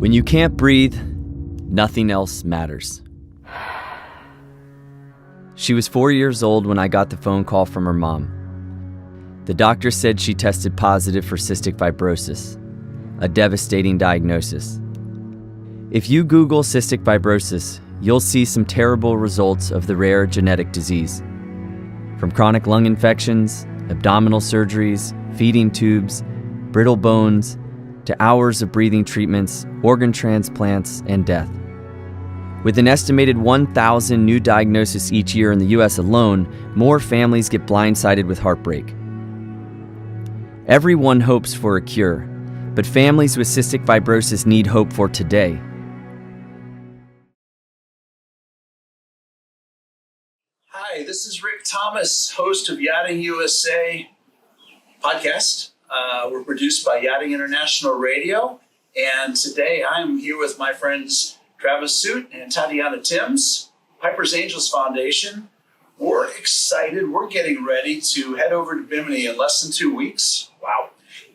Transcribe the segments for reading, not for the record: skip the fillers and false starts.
When you can't breathe, nothing else matters. She was 4 years old when I got the phone call from her mom. The doctor said she tested positive for cystic fibrosis, a devastating diagnosis. If you Google cystic fibrosis, you'll see some terrible results of the rare genetic disease. From chronic lung infections, abdominal surgeries, feeding tubes, brittle bones, to hours of breathing treatments, organ transplants, and death. With an estimated 1,000 new diagnoses each year in the US alone, more families get blindsided with heartbreak. Everyone hopes for a cure, but families with cystic fibrosis need hope for today. Hi, this is Rick Thomas, host of Yachting USA podcast. We're produced by Yachting International Radio, and today I'm here with my friends Travis Suit and Tatiana Timms, Piper's Angels Foundation. We're excited. We're getting ready to head over to Bimini in less than 2 weeks. Wow.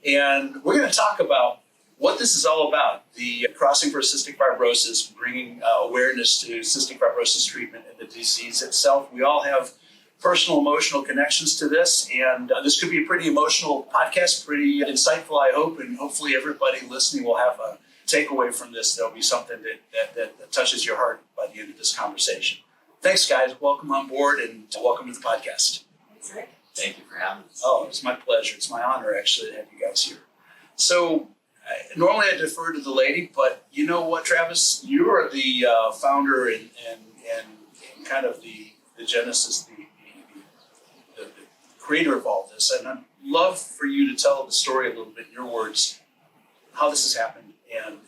And we're going to talk about what this is all about, the Crossing for Cystic Fibrosis, bringing awareness to cystic fibrosis treatment and the disease itself. We all have personal emotional connections to this, and this could be a pretty emotional podcast, pretty insightful, I hope, and hopefully everybody listening will have a takeaway from this. There'll be something that touches your heart by the end of this conversation. Thanks, guys. Welcome on board, and welcome to the podcast. Thanks, Rick. Thank you for having us. Oh, it's my pleasure. It's my honor, actually, to have you guys here. So, normally I defer to the lady, but you know what, Travis? You are the founder and kind of the genesis, the creator of all this. And I'd love for you to tell the story a little bit in your words, how this has happened and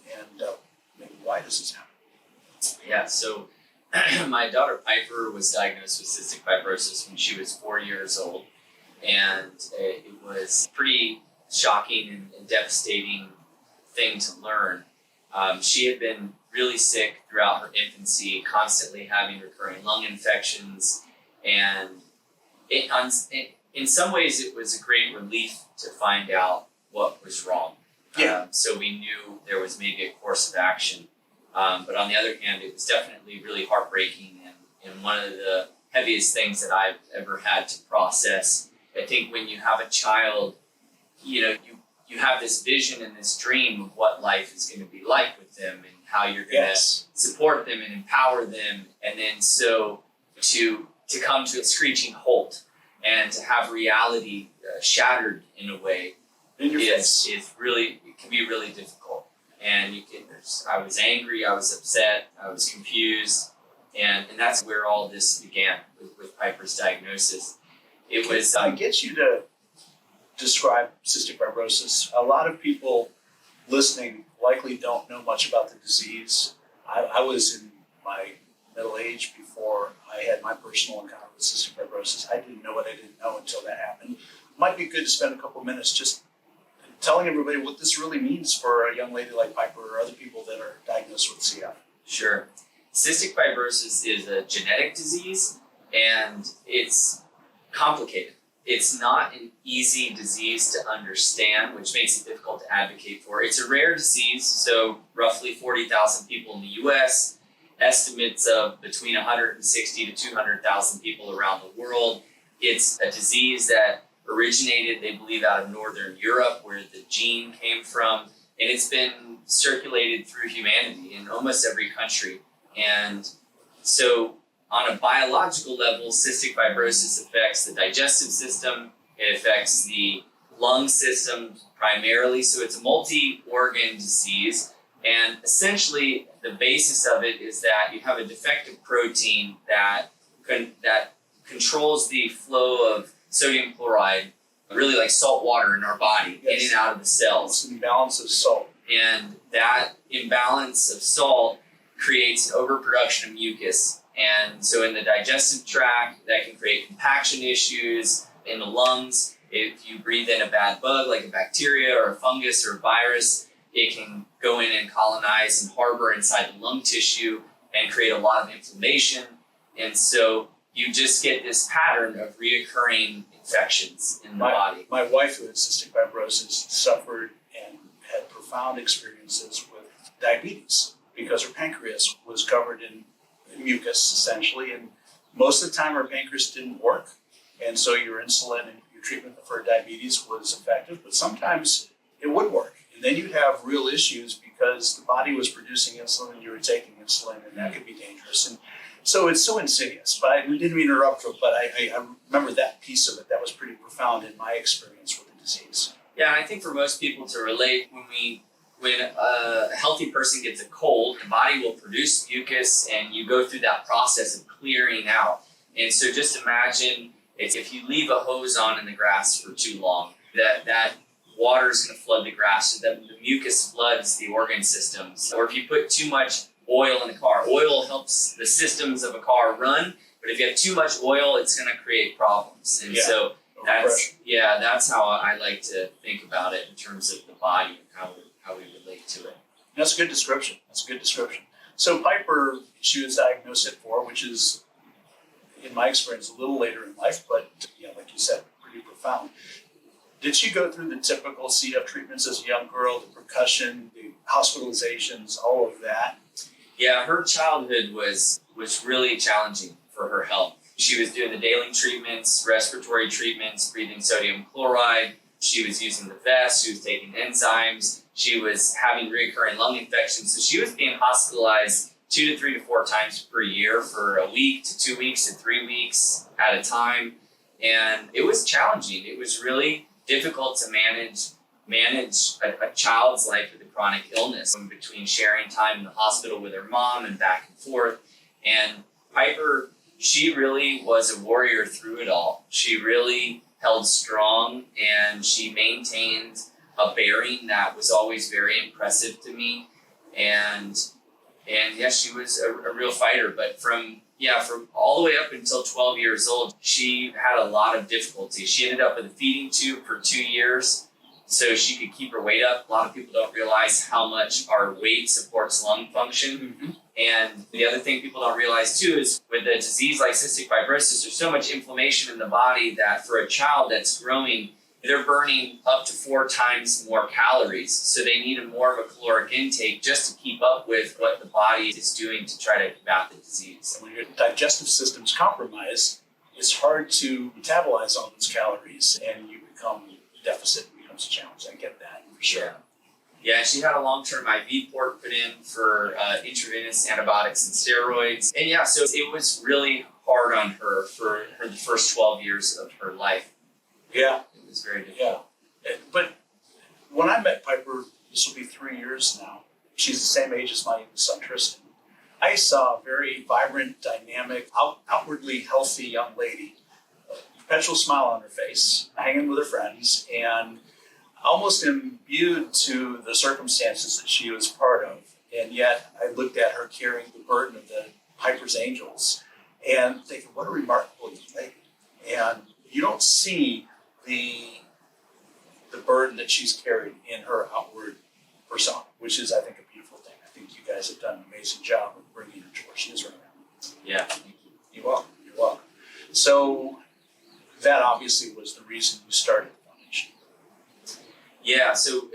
maybe why this has happened. Yeah, so my daughter Piper was diagnosed with cystic fibrosis when she was 4 years old. And it was pretty shocking and devastating thing to learn. She had been really sick throughout her infancy, constantly having recurring lung infections, and in some ways it was a great relief to find out what was wrong. Yeah. So we knew there was maybe a course of action. But on the other hand, it was definitely really heartbreaking and one of the heaviest things that I've ever had to process. I think when you have a child, you have this vision and this dream of what life is going to be like with them and how you're going to support them and empower them. And then so to come to a screeching halt and to have reality shattered in a way it can be really difficult. And I was angry, I was upset, I was confused. And that's where all this began with Piper's diagnosis. It was. I get you to describe cystic fibrosis. A lot of people listening likely don't know much about the disease. I was in my middle age before I had my personal encounter with cystic fibrosis. I didn't know what I didn't know until that happened. Might be good to spend a couple minutes just telling everybody what this really means for a young lady like Piper or other people that are diagnosed with CF. Sure. Cystic fibrosis is a genetic disease, and it's complicated. It's not an easy disease to understand, which makes it difficult to advocate for. It's a rare disease, so roughly 40,000 people in the US, estimates of between 160 to 200,000 people around the world. It's a disease that originated, they believe, out of Northern Europe, where the gene came from, and it's been circulated through humanity in almost every country. And so on a biological level, cystic fibrosis affects the digestive system, it affects the lung system primarily, so it's a multi-organ disease. And essentially, the basis of it is that you have a defective protein that controls the flow of sodium chloride, really like salt water in our body, in and out of the cells. It's an imbalance of salt. And that imbalance of salt creates an overproduction of mucus. And so in the digestive tract, that can create compaction issues. In the lungs, if you breathe in a bad bug, like a bacteria or a fungus or a virus, it can go in and colonize and harbor inside the lung tissue and create a lot of inflammation. And so you just get this pattern of reoccurring infections in the body. My wife, who had cystic fibrosis, suffered and had profound experiences with diabetes because her pancreas was covered in mucus, essentially. And most of the time, her pancreas didn't work. And so your insulin and your treatment for diabetes was effective, but sometimes it would work. And then you'd have real issues because the body was producing insulin and you were taking insulin, and that could be dangerous. And so it's so insidious. But we didn't mean to interrupt, but I remember that piece of it. That was pretty profound in my experience with the disease. Yeah, and I think for most people to relate, when a healthy person gets a cold, the body will produce mucus, and you go through that process of clearing out. And so just imagine if you leave a hose on in the grass for too long, that water is going to flood the grass, so that the mucus floods the organ systems. Or if you put too much oil in the car, oil helps the systems of a car run, but if you have too much oil, it's going to create problems. And so that's how I like to think about it in terms of the body and how we relate to it. That's a good description. So Piper, she was diagnosed at 4, which is, in my experience, a little later in life, but like you said, pretty profound. Did she go through the typical CF treatments as a young girl, the percussion, the hospitalizations, all of that? Yeah, her childhood was really challenging for her health. She was doing the daily treatments, respiratory treatments, breathing sodium chloride. She was using the vest. She was taking enzymes. She was having recurring lung infections. So she was being hospitalized 2 to 3 to 4 times per year for a week to 2 weeks to 3 weeks at a time. And it was challenging. It was really difficult to manage a child's life with a chronic illness, in between sharing time in the hospital with her mom and back and forth. And Piper, she really was a warrior through it all. She really held strong, and she maintained a bearing that was always very impressive to me. And yes, she was a real fighter. But from all the way up until 12 years old, she had a lot of difficulty. She ended up with a feeding tube for 2 years so she could keep her weight up. A lot of people don't realize how much our weight supports lung function. Mm-hmm. And the other thing people don't realize too is with a disease like cystic fibrosis, there's so much inflammation in the body that for a child that's growing, they're burning up to 4 times more calories. So they need more of a caloric intake just to keep up with what the body is doing to try to combat the disease. When your digestive system's compromised, it's hard to metabolize all those calories, and you become deficit. It becomes a challenge. I get that for sure. Yeah, she had a long-term IV port put in for intravenous antibiotics and steroids. And so it was really hard on her for the first 12 years of her life. Yeah. It was very difficult. Yeah. But when I met Piper, this will be 3 years now, she's the same age as my son Tristan. I saw a very vibrant, dynamic, outwardly healthy young lady, a perpetual smile on her face, hanging with her friends, and almost imbued to the circumstances that she was part of. And yet I looked at her carrying the burden of the Piper's Angels and thinking, what a remarkable young lady. And you don't see the burden that she's carried in her outward persona, which is, I think, a beautiful thing. I think you guys have done an amazing job of bringing her to where she is right now. Yeah, thank you. You're welcome. So that obviously was the reason you started the foundation. Yeah, so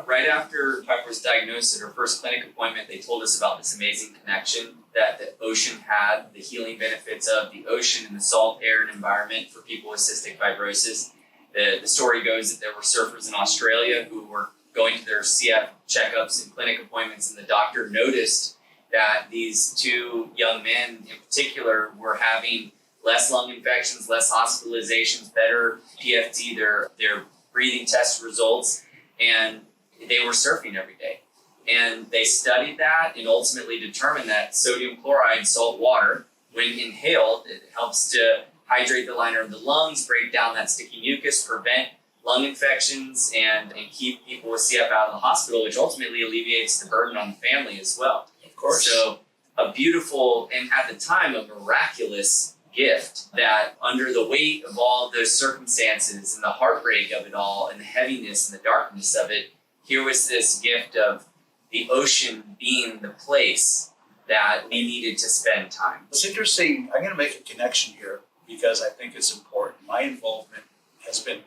right after Piper was diagnosed at her first clinic appointment, they told us about this amazing connection that the ocean had, the healing benefits of the ocean and the salt air and environment for people with cystic fibrosis. The story goes that there were surfers in Australia who were going to their CF checkups and clinic appointments, and the doctor noticed that these 2 young men in particular were having less lung infections, less hospitalizations, better PFT, their breathing test results, and they were surfing every day. And they studied that and ultimately determined that sodium chloride, salt water, when inhaled, it helps to hydrate the liner of the lungs, break down that sticky mucus, prevent lung infections, and keep people with CF out of the hospital, which ultimately alleviates the burden on the family as well. Of course. So a beautiful, and at the time, a miraculous gift that under the weight of all those circumstances and the heartbreak of it all and the heaviness and the darkness of it, here was this gift of the ocean being the place that we needed to spend time. It's interesting. I'm going to make a connection here because I think it's important. My involvement has been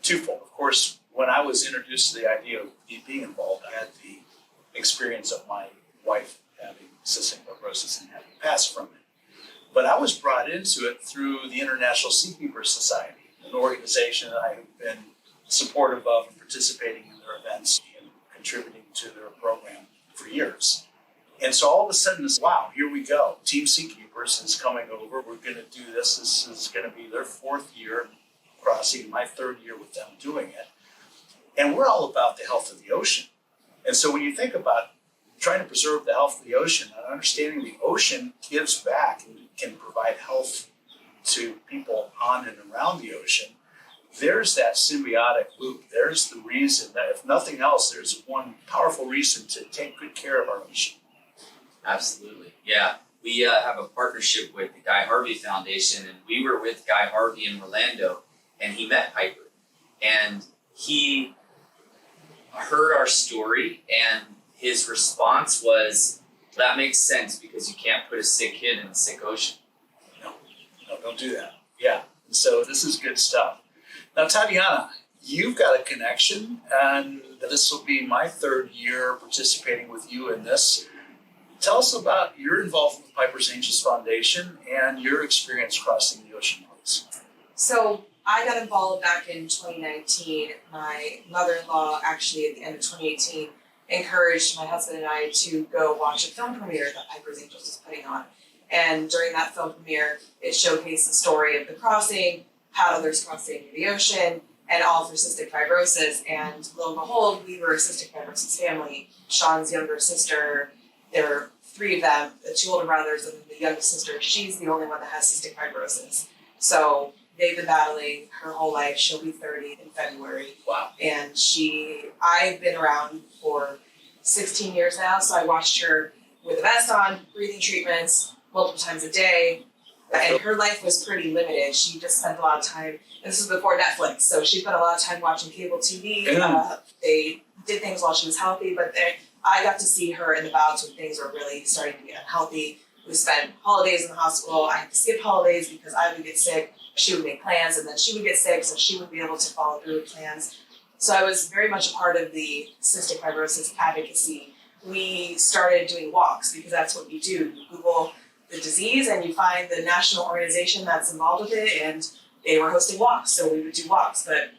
twofold. Of course, when I was introduced to the idea of being involved, I had the experience of my wife having cystic fibrosis and having passed from it. But I was brought into it through the International Seakeeper Society, an organization that I have been supportive of and participating in their events and contributing to their program for years. And so all of a sudden, it's, wow, here we go. Team Seakeepers is coming over. We're going to do this. This is going to be their 4th year crossing, my 3rd year with them doing it. And we're all about the health of the ocean. And so when you think about trying to preserve the health of the ocean and understanding the ocean gives back and can provide health to people on and around the ocean, there's that symbiotic loop. There's the reason that, if nothing else, there's one powerful reason to take good care of our ocean. Absolutely. Yeah. We have a partnership with the Guy Harvey Foundation, and we were with Guy Harvey in Orlando, and he met Piper. And he heard our story, and his response was, that makes sense because you can't put a sick kid in a sick ocean. No, don't do that. Yeah. And so this is good stuff. Now, Tatiana, you've got a connection, and this will be my 3rd year participating with you in this. Tell us about your involvement with Piper's Angels Foundation and your experience crossing the ocean, please. So I got involved back in 2019. My mother-in-law, actually at the end of 2018, encouraged my husband and I to go watch a film premiere that Piper's Angels was putting on. And during that film premiere, it showcased the story of the crossing, paddlers crossing the ocean, and all for cystic fibrosis. And lo and behold, we were a cystic fibrosis family. Sean's younger sister, there were 3 of them, the 2 older brothers, and the youngest sister, she's the only one that has cystic fibrosis. So they've been battling her whole life. She'll be 30 in February. Wow. And I've been around for 16 years now, so I watched her with a vest on, breathing treatments multiple times a day, and her life was pretty limited. She just spent a lot of time, and this was before Netflix, so she spent a lot of time watching cable TV. They did things while she was healthy, but I got to see her in the bouts when things were really starting to get unhealthy. We spent holidays in the hospital. I had to skip holidays because I would get sick. She would make plans, and then she would get sick, so she would be able to follow through with plans. So I was very much a part of the cystic fibrosis advocacy. We started doing walks because that's what you do. You Google the disease and you find the national organization that's involved with it, and they were hosting walks, so we would do walks. But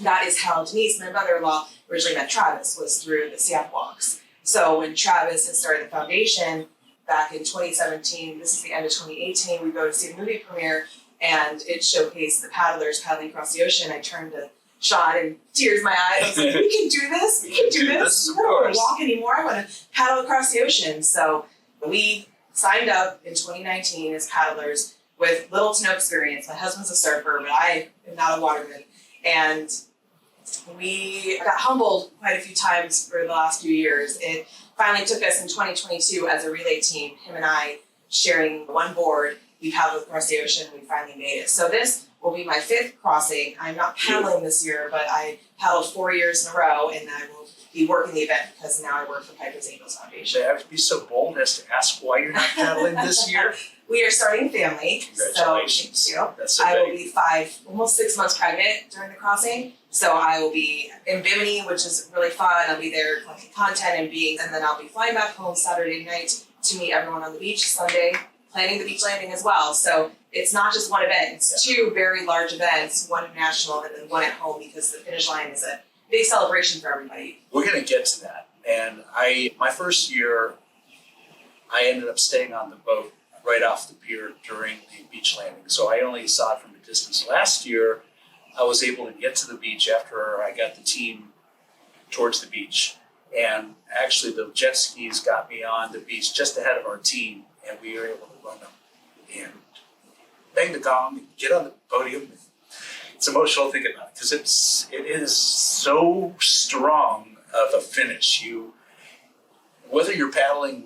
that is how Denise, my mother-in-law, originally met Travis, was through the Seattle walks. So when Travis had started the foundation back in 2017, this is the end of 2018, we go to see the movie premiere, and it showcased the paddlers paddling across the ocean. I turned to Sean and tears in my eyes. I was like, we can do this. We can do this. I don't want to walk anymore. I want to paddle across the ocean. So we signed up in 2019 as paddlers with little to no experience. My husband's a surfer, but I am not a waterman. And we got humbled quite a few times for the last few years. It finally took us in 2022 as a relay team, him and I sharing one board. We paddled across the ocean and we finally made it. So this will be my 5th crossing. I'm not paddling this year, but I paddled 4 years in a row, and I will be working the event because now I work for Piper's Angels Foundation. They have to be so bold as to ask why you're not paddling this year. We are starting a family. Congratulations. So thank you. That's so I will big. be almost 6 months pregnant during the crossing. So I will be in Bimini, which is really fun. I'll be there collecting content and then I'll be flying back home Saturday night to meet everyone on the beach Sunday, planning the beach landing as well. So it's not just one event, it's 2 very large events, one national and then one at home, because the finish line is a big celebration for everybody. We're going to get to that. And my first year, I ended up staying on the boat right off the pier during the beach landing. So I only saw it from a distance. Last year, I was able to get to the beach after I got the team towards the beach. And actually the jet skis got me on the beach just ahead of our team, and we were able to run them and bang the gong and get on the podium. It's emotional thinking about it because it is so strong of a finish. Whether you're paddling,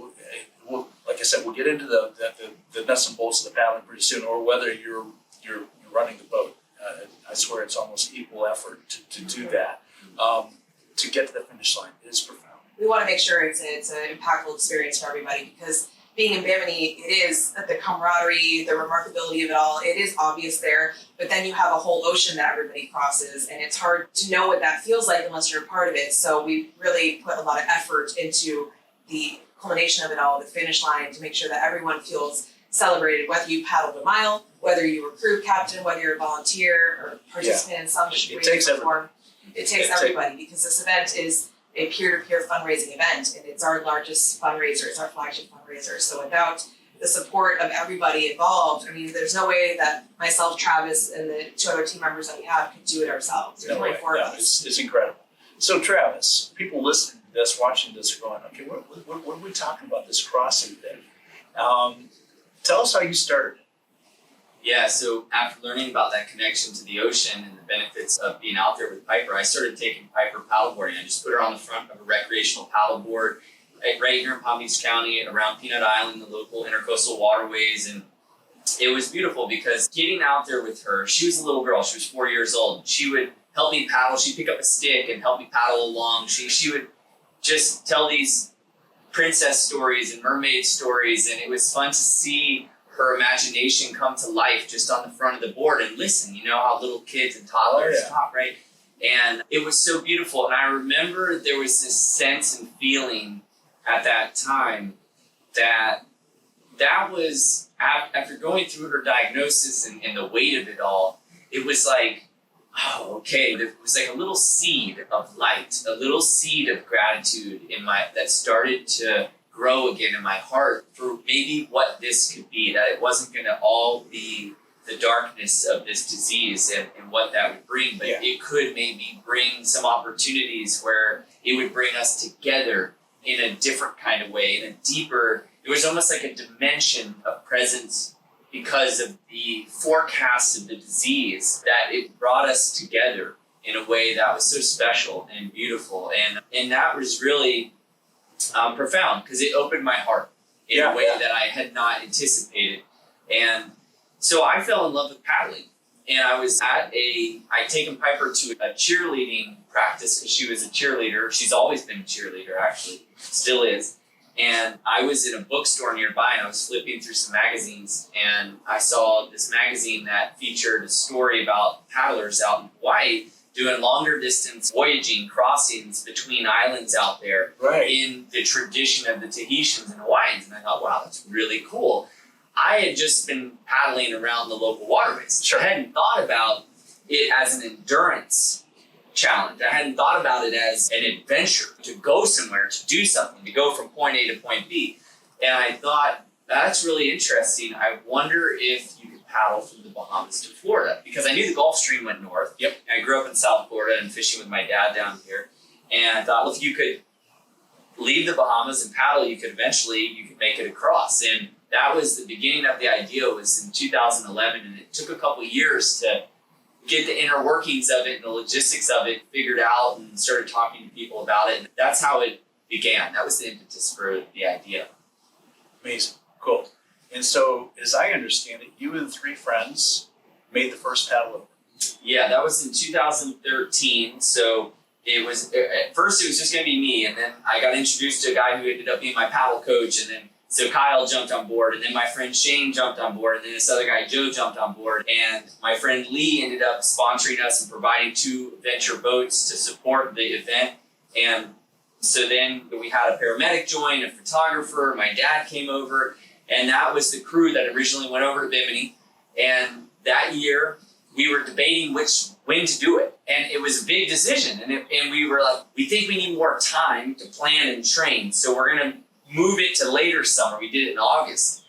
like I said, we'll get into the nuts and bolts of the paddling pretty soon, or whether you're running the boat. I swear it's almost equal effort to do that. To get to the finish line is profound. We want to make sure it's an impactful experience for everybody, because being in Bimini, it is the camaraderie, the remarkability of it all. It is obvious there, but then you have a whole ocean that everybody crosses, and it's hard to know what that feels like unless you're a part of it. So we really put a lot of effort into the culmination of it all, the finish line, to make sure that everyone feels celebrated, whether you paddled a mile, whether you were crew captain, whether you're a volunteer or participant in some way or form. It takes everybody, because this event is a peer-to-peer fundraising event, and it's our largest fundraiser, it's our flagship fundraiser. So without the support of everybody involved, I mean, there's no way that myself, Travis, and the 2 other team members that we have could do it ourselves. There's only 4 of us. It's incredible. So Travis, people listening to this, watching this, are going, okay, what are we talking about, this crossing thing? Tell us how you started. Yeah, so after learning about that connection to the ocean and the benefits of being out there with Piper, I started taking Piper paddleboarding. I just put her on the front of a recreational paddleboard right here in Palm Beach County around Peanut Island, the local intercoastal waterways. And it was beautiful because getting out there with her, she was a little girl, she was 4 years old. She would help me paddle, she'd pick up a stick and help me paddle along. She would just tell these princess stories and mermaid stories, and it was fun to see her imagination come to life just on the front of the board and listen. You know how little kids and toddlers talk, right? And it was so beautiful. And I remember there was this sense and feeling at that time that was, after going through her diagnosis and the weight of it all, it was like, oh, okay. It was like a little seed of light, a little seed of gratitude that started to grow again in my heart for maybe what this could be, that it wasn't going to all be the darkness of this disease and what that would bring, but it could maybe bring some opportunities where it would bring us together in a different kind of way, in a deeper, it was almost like a dimension of presence because of the forecast of the disease, that it brought us together in a way that was so special and beautiful. And that was really profound, because it opened my heart in a way that I had not anticipated. And so I fell in love with paddling. And I was I'd taken Piper to a cheerleading practice because she was a cheerleader. She's always been a cheerleader, actually, still is. And I was in a bookstore nearby, and I was flipping through some magazines, and I saw this magazine that featured a story about paddlers out in Hawaii doing longer distance voyaging crossings between islands out there in the tradition of the Tahitians and Hawaiians. And I thought, wow, that's really cool. I had just been paddling around the local waterways. I hadn't thought about it as an endurance challenge. I hadn't thought about it as an adventure, to go somewhere, to do something, to go from point A to point B. And I thought, that's really interesting. I wonder if you could paddle from the Bahamas to Florida, because I knew the Gulf Stream went north. And I grew up in South Florida and fishing with my dad down here. And I thought, well, if you could leave the Bahamas and paddle, you could make it across. And that was the beginning of the idea, was in 2011. And it took a couple of years to get the inner workings of it and the logistics of it figured out, and started talking to people about it. And that's how it began. That was the impetus for the idea. Amazing. Cool. And so, as I understand it, you and 3 friends made the first paddle over. Yeah, that was in 2013. So it was, at first it was just going to be me. And then I got introduced to a guy who ended up being my paddle coach. And then, so Kyle jumped on board. And then my friend Shane jumped on board. And then this other guy, Joe, jumped on board. And my friend Lee ended up sponsoring us and providing 2 venture boats to support the event. And so then we had a paramedic join, a photographer, my dad came over, and that was the crew that originally went over to Bimini. And that year, we were debating when to do it. And it was a big decision. And we were like, we think we need more time to plan and train, so we're going to move it to later summer. We did it in August.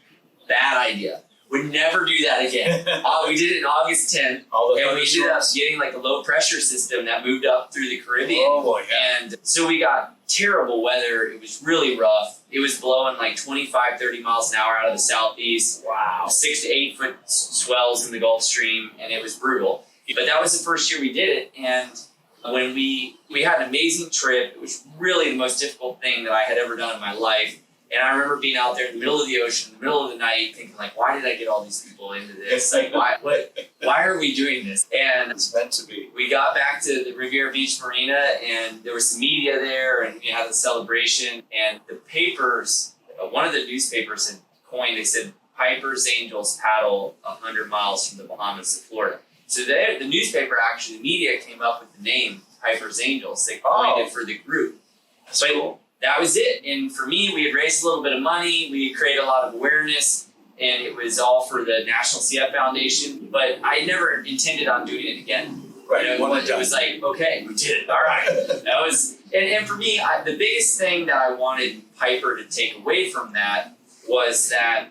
Bad idea. Would never do that again. We did it in August 10th, and we ended up getting like a low pressure system that moved up through the Caribbean. Oh boy, yeah. And so we got terrible weather. It was really rough. It was blowing like 25, 30 miles an hour out of the southeast. Wow. 6 to 8 foot swells in the Gulf Stream, and it was brutal. But that was the first year we did it. And when we had an amazing trip, it was really the most difficult thing that I had ever done in my life. And I remember being out there in the middle of the ocean, in the middle of the night, thinking like, why did I get all these people into this? Like, why are we doing this? And it's meant to be. We got back to the Riviera Beach Marina, and there was some media there, and we had a celebration. And the papers, one of the newspapers had coined, they said, Piper's Angels paddle 100 miles from the Bahamas to Florida. So the newspaper, actually, the media came up with the name Piper's Angels. They coined it for the group. That's cool. That was it. And for me, we had raised a little bit of money. We created a lot of awareness, and it was all for the National CF Foundation. But I never intended on doing it again. Right. You know, it was like, okay, we did it. All right. That was, and for me, the biggest thing that I wanted Piper to take away from that was that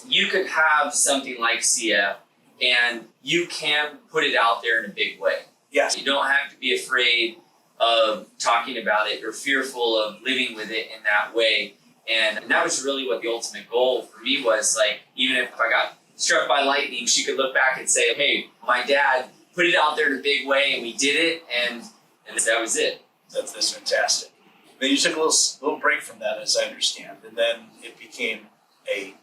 you could have something like CF, and you can put it out there in a big way. Yes. You don't have to be afraid of talking about it or fearful of living with it in that way. And that was really what the ultimate goal for me was. Like, even if I got struck by lightning, she could look back and say, hey, my dad put it out there in a big way, and we did it, and that was it. That's fantastic. Then you took a little break from that, as I understand, and then it became a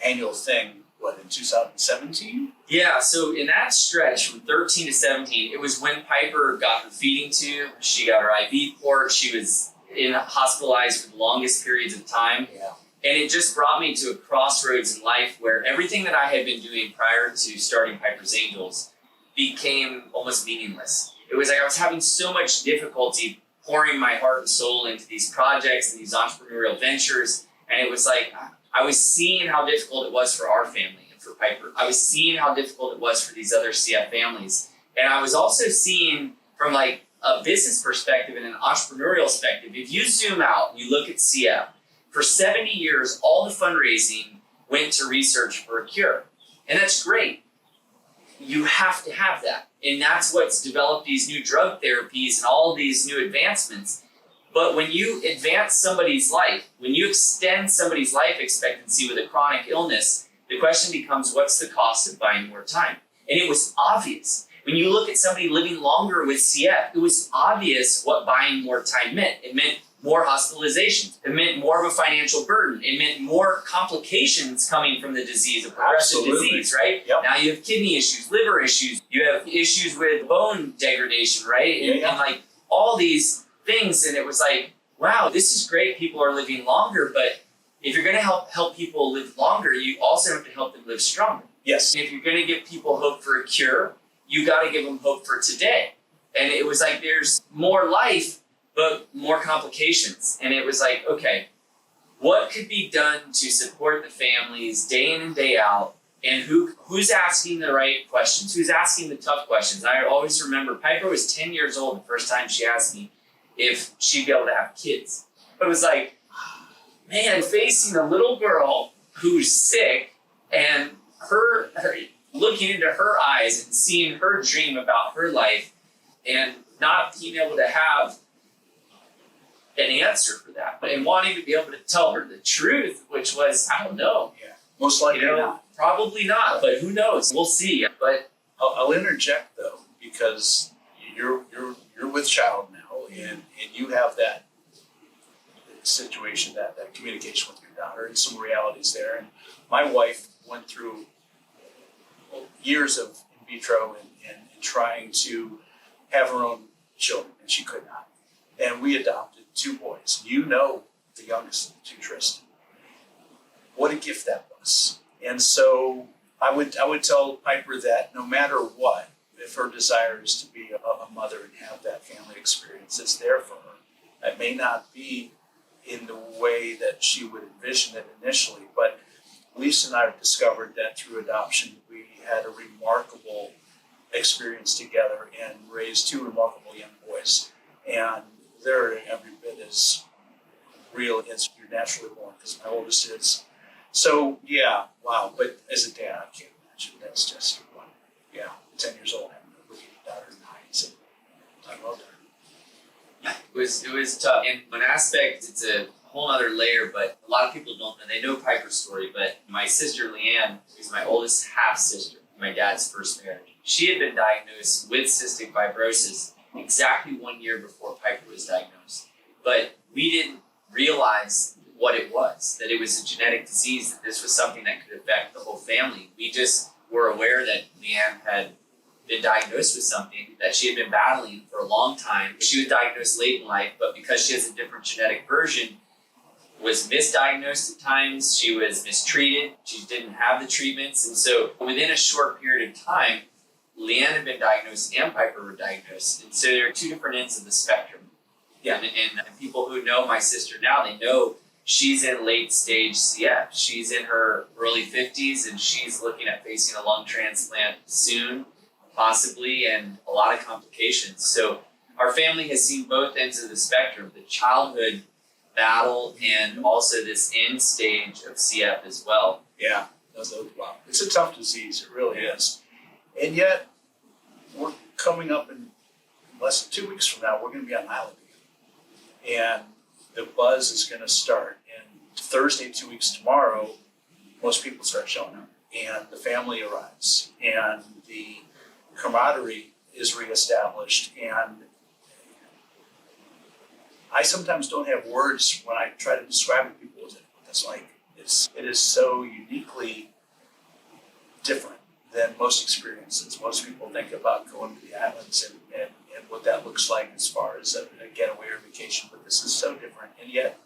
annual thing. What, in 2017? Yeah, so in that stretch from 13 to 17, it was when Piper got her feeding tube, she got her IV port, she was hospitalized for the longest periods of time. Yeah. And it just brought me to a crossroads in life where everything that I had been doing prior to starting Piper's Angels became almost meaningless. It was like I was having so much difficulty pouring my heart and soul into these projects and these entrepreneurial ventures. And it was like I was seeing how difficult it was for our family and for Piper. I was seeing how difficult it was for these other CF families. And I was also seeing from like a business perspective and an entrepreneurial perspective, if you zoom out and you look at CF, for 70 years, all the fundraising went to research for a cure. And that's great. You have to have that. And that's what's developed these new drug therapies and all these new advancements. But when you advance somebody's life, when you extend somebody's life expectancy with a chronic illness, the question becomes, what's the cost of buying more time? And it was obvious. When you look at somebody living longer with CF, it was obvious what buying more time meant. It meant more hospitalizations. It meant more of a financial burden. It meant more complications coming from the disease, a progressive disease, right? Yep. Now you have kidney issues, liver issues, you have issues with bone degradation, right? And like all these things. And it was like, wow, this is great. People are living longer, but if you're going to help people live longer, you also have to help them live stronger. Yes. If you're going to give people hope for a cure, you got to give them hope for today. And it was like, there's more life, but more complications. And it was like, okay, what could be done to support the families day in and day out? And who's asking the right questions? Who's asking the tough questions? I always remember Piper was 10 years old the first time she asked me if she'd be able to have kids. But it was like, man, facing a little girl who's sick and her looking into her eyes and seeing her dream about her life and not being able to have an answer for that, and wanting to be able to tell her the truth, which was, I don't know. Yeah. Most likely not. Probably not, but who knows? We'll see. But I'll interject though, because you're with child now, and you have that situation, that communication with your daughter, and some realities there. And my wife went through years of in vitro and trying to have her own children, and she could not. And we adopted 2 boys. You know the youngest of the 2, Tristan. What a gift that was. And so I would tell Piper that no matter what, if her desire is to be a mother and have that family experience, it's there for her. It may not be in the way that she would envision it initially, but Lisa and I have discovered that through adoption, we had a remarkable experience together and raised 2 remarkable young boys. And they're every bit as real as you're naturally born, because my oldest is. So, yeah, wow. But as a dad, I can't imagine. That's just, wow. Yeah, 10 years old, having to look at your daughter in the eyes and I love her. it was tough. And one aspect, it's a whole other layer, but a lot of people don't know. They know Piper's story, but my sister Leanne is my oldest half-sister, my dad's first marriage. She had been diagnosed with cystic fibrosis exactly 1 year before Piper was diagnosed. But we didn't realize what it was, that it was a genetic disease, that this was something that could affect the whole family. We just were aware that Leanne had been diagnosed with something that she had been battling for a long time. She was diagnosed late in life, but because she has a different genetic version, was misdiagnosed at times. She was mistreated. She didn't have the treatments. And so within a short period of time, Leanne had been diagnosed and Piper were diagnosed. And so there are two different ends of the spectrum. Yeah. And people who know my sister now, they know she's in late stage CF. She's in her early 50s and she's looking at facing a lung transplant soon, possibly, and a lot of complications. So our family has seen both ends of the spectrum, the childhood battle and also this end stage of CF as well. Yeah. Wow. It's a tough disease. It really is. And yet, we're coming up in less than 2 weeks from now, we're going to be on island again. And the buzz is going to start. And Thursday, 2 weeks tomorrow, most people start showing up. And the family arrives. And the camaraderie is reestablished. And I sometimes don't have words when I try to describe to people what it's like. It is so uniquely different than most experiences. Most people think about going to the islands and what that looks like as far as a getaway or vacation, but this is so different. And yet,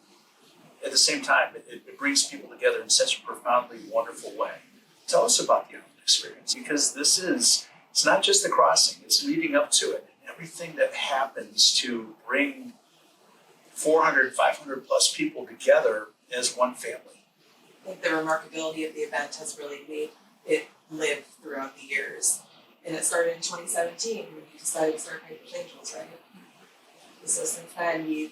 at the same time, it brings people together in such a profoundly wonderful way. Tell us about the island experience, because it's not just the crossing, it's leading up to it. And everything that happens to bring 400, 500 plus people together as one family. I think the remarkability of the event has really made it live throughout the years. And it started in 2017 when you decided to start Piper's Angels, right? So since then, do you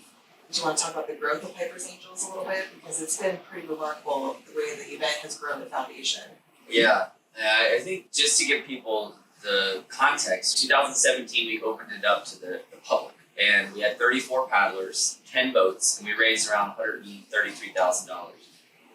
want to talk about the growth of Piper's Angels a little bit? Because it's been pretty remarkable the way the event has grown the foundation. Yeah, I think just to give people the context, 2017 we opened it up to the public. And we had 34 paddlers, 10 boats, and we raised around $133,000.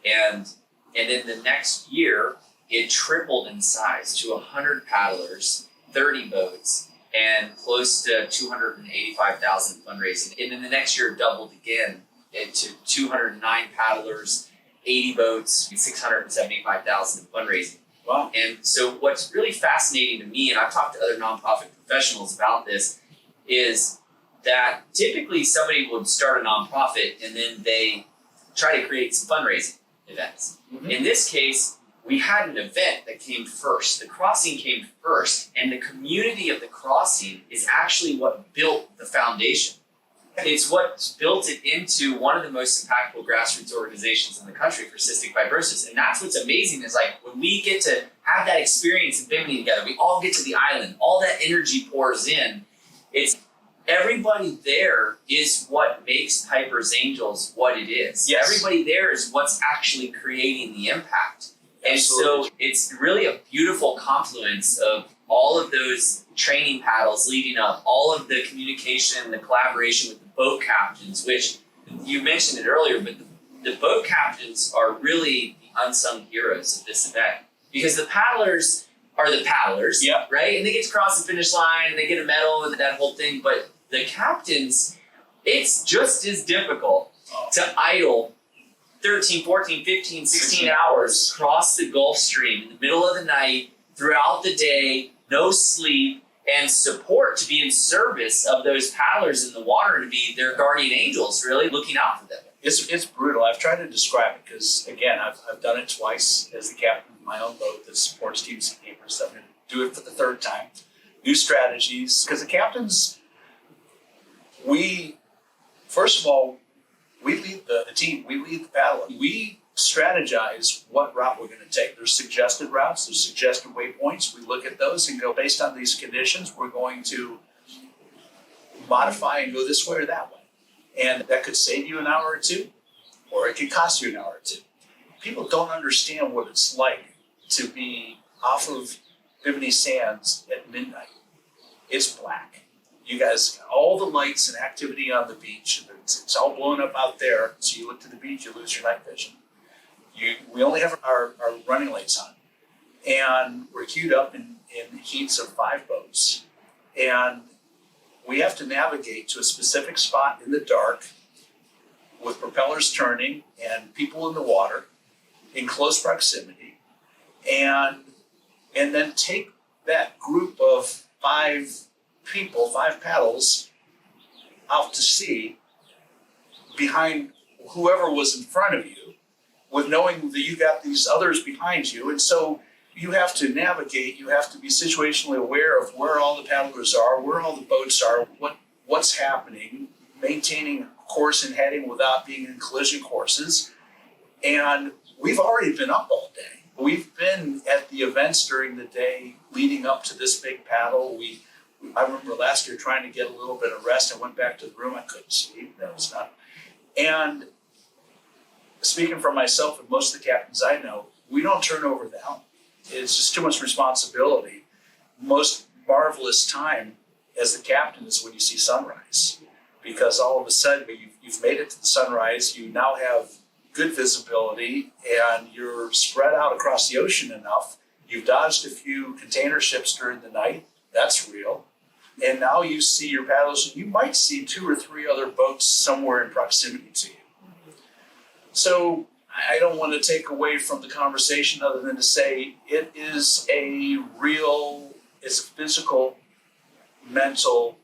And in the next year, it tripled in size to 100 paddlers, 30 boats, and close to $285,000 fundraising. And then the next year, it doubled again to 209 paddlers, 80 boats, $675,000 fundraising. Wow. And so what's really fascinating to me, and I've talked to other nonprofit professionals about this, is that typically somebody would start a nonprofit and then they try to create some fundraising events. Mm-hmm. In this case, we had an event that came first. The crossing came first, and the community of the crossing is actually what built the foundation. It's what built it into one of the most impactful grassroots organizations in the country for cystic fibrosis. And that's what's amazing is like when we get to have that experience in Bimini together, we all get to the island, all that energy pours in. It's everybody there is what makes Piper's Angels what it is. Yes. Everybody there is what's actually creating the impact. And Absolutely. so it's really a beautiful confluence of all of those training paddles leading up, all of the communication, the collaboration with the boat captains, which you mentioned it earlier, but the boat captains are really the unsung heroes of this event because the paddlers are the paddlers, yep. right? And they get to cross the finish line and they get a medal and that whole thing, but the captains, it's just as difficult to idle 13, 14, 15, 16 hours across the Gulf Stream in the middle of the night, throughout the day, no sleep, and support to be in service of those paddlers in the water, to be their guardian angels, really looking out for them. It's brutal. I've tried to describe it because, again, I've done it twice as the captain of my own boat that supports Team Seakeepers. I'm going to do it for the third time. New strategies, because the captains, first of all, we lead the team, we lead the paddle. We strategize what route we're going to take. There's suggested routes, there's suggested waypoints. We look at those and go, based on these conditions, we're going to modify and go this way or that way. And that could save you an hour or two, or it could cost you an hour or two. People don't understand what it's like to be off of Bimini Sands at midnight. It's black. You guys, all the lights and activity on the beach, it's all blown up out there. So you look to the beach, you lose your night vision. We only have our running lights on. And we're queued up in heats of 5 boats. And we have to navigate to a specific spot in the dark with propellers turning and people in the water in close proximity. And then take that group of 5 people, 5 paddles out to sea behind whoever was in front of you, with knowing that you got these others behind you. And so you have to navigate, you have to be situationally aware of where all the paddlers are, where all the boats are, what's happening, maintaining course and heading without being in collision courses. And we've already been up all day. We've been at the events during the day leading up to this big paddle. I remember last year trying to get a little bit of rest. I went back to the room, I couldn't sleep. That was not. And speaking for myself and most of the captains I know, we don't turn over the helm. It's just too much responsibility. Most marvelous time as the captain is when you see sunrise, because all of a sudden you've made it to the sunrise. You now have good visibility and you're spread out across the ocean enough. You've dodged a few container ships during the night. That's real. And now you see your paddles, and you might see 2 or 3 other boats somewhere in proximity to you. So I don't want to take away from the conversation other than to say it is it's a physical, mental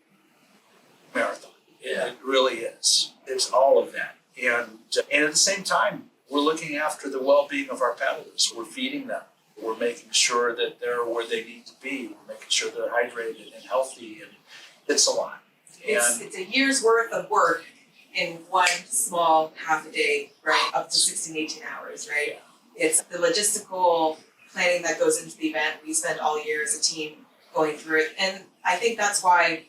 marathon. It really is. It's all of that. And at the same time, we're looking after the well-being of our paddlers. We're feeding them. We're making sure that they're where they need to be. We're making sure they're hydrated and healthy, and it's a lot. It's a year's worth of work in one small half a day, right? Up to 16, 18 hours, right? It's the logistical planning that goes into the event. We spend all year as a team going through it. And I think that's why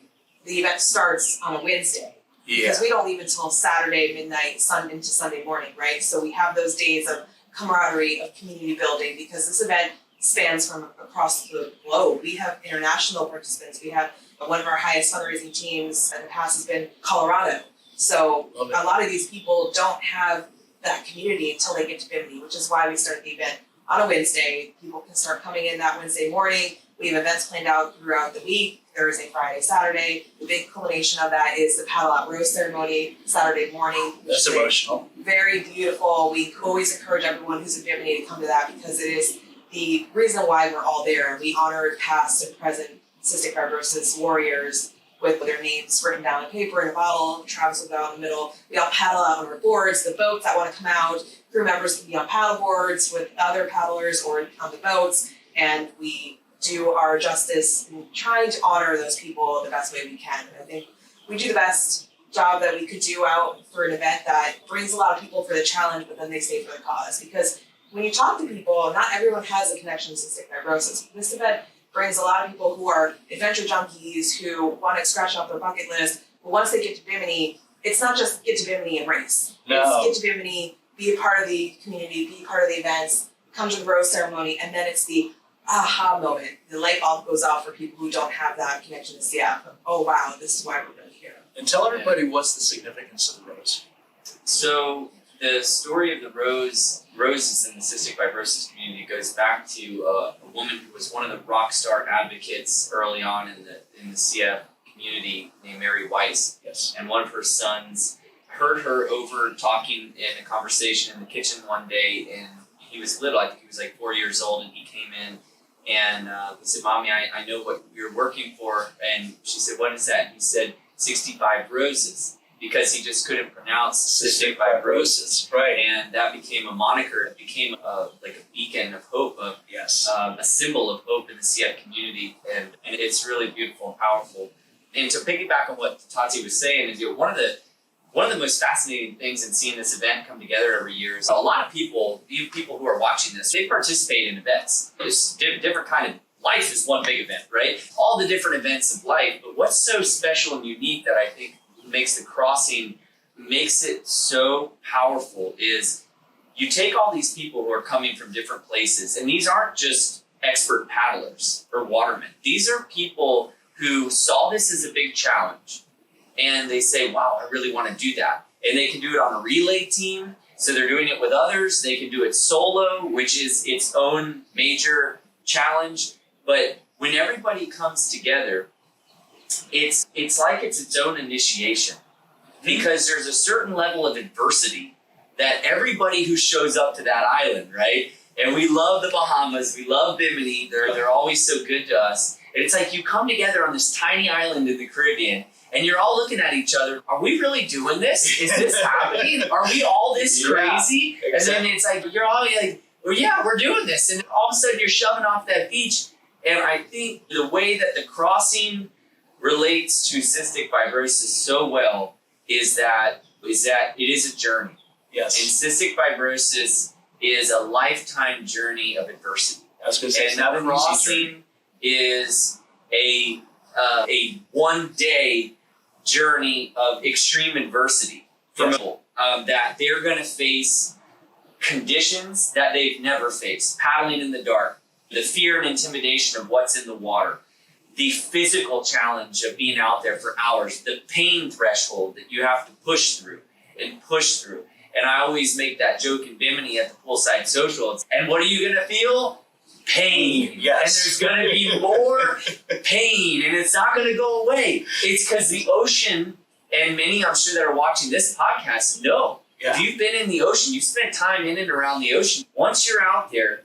the event starts on a Wednesday. Yeah. Because we don't leave until Saturday midnight, into Sunday morning, right? So we have those days of camaraderie, of community building, because this event spans from across the globe. We have international participants. We have one of our highest fundraising teams in the past has been Colorado. So a lot of these people don't have that community until they get to Bimini, which is why we start the event on a Wednesday. People can start coming in that Wednesday morning. We have events planned out throughout the week, Thursday, Friday, Saturday. The big culmination of that is the paddle out rose ceremony Saturday morning. That's emotional. Very beautiful. We always encourage everyone who's in Bimini to come to that because it is the reason why we're all there. We honor past and present cystic fibrosis warriors with their names written down on paper in a bottle. Travis will go out in the middle. We all paddle out on our boards. The boats that want to come out, crew members can be on paddle boards with other paddlers or on the boats, and we do our justice in trying to honor those people the best way we can. And I think we do the best job that we could do out for an event that brings a lot of people for the challenge, but then they stay for the cause. Because when you talk to people, not everyone has a connection to cystic fibrosis. This event brings a lot of people who are adventure junkies who want to scratch off their bucket list. But once they get to Bimini, it's not just get to Bimini and race. No. It's get to Bimini, be a part of the community, be part of the events, come to the rose ceremony, and then it's the aha moment. The light bulb goes off for people who don't have that connection to CF. Oh wow, this is why we're really here. And tell everybody what's the significance of the rose. So the story of the roses in the cystic fibrosis community goes back to a woman who was one of the rock star advocates early on in the CF community named Mary Weiss. Yes. And one of her sons heard her over talking in a conversation in the kitchen one day, and he was little. I think he was like 4 years old, and he came in and he said, "Mommy, I know what you're working for." And she said, "What is that?" And he said, 65 roses, because he just couldn't pronounce cystic fibrosis. Right. And that became a moniker. It became like a beacon of hope, Yes. a symbol of hope in the CF community. And it's really beautiful and powerful. And to piggyback on what Tati was saying, is one of the most fascinating things in seeing this event come together every year is a lot of people, even people who are watching this, they participate in events. It's different kind of life is one big event, right? All the different events of life, but what's so special and unique that I think makes the crossing, makes it so powerful is you take all these people who are coming from different places, and these aren't just expert paddlers or watermen. These are people who saw this as a big challenge, and they say, wow, I really want to do that. And they can do it on a relay team, so they're doing it with others. They can do it solo, which is its own major challenge. But when everybody comes together, it's like it's its own initiation, because there's a certain level of adversity that everybody who shows up to that island, right? And we love the Bahamas, we love Bimini, they're always so good to us. And it's like you come together on this tiny island in the Caribbean, And you're all looking at each other. Are we really doing this? Is this happening? Are we all this crazy? Exactly. And then it's like, you're all like, well, yeah, we're doing this. And all of a sudden you're shoving off that beach. And I think the way that the crossing relates to cystic fibrosis so well is that it is a journey. Yes. And cystic fibrosis is a lifetime journey of adversity. I was going to say, it's And not the an easy journey. crossing is a 1 day journey of extreme adversity for people that they're going to face conditions that they've never faced. Paddling in the dark, the fear and intimidation of what's in the water, the physical challenge of being out there for hours, the pain threshold that you have to push through. And I always make that joke in Bimini at the poolside social. And what are you going to feel? Pain. Yes. And there's going to be more pain, and it's not going to go away. It's because the ocean, and many I'm sure that are watching this podcast know, if you've been in the ocean, you've spent time in and around the ocean, once you're out there,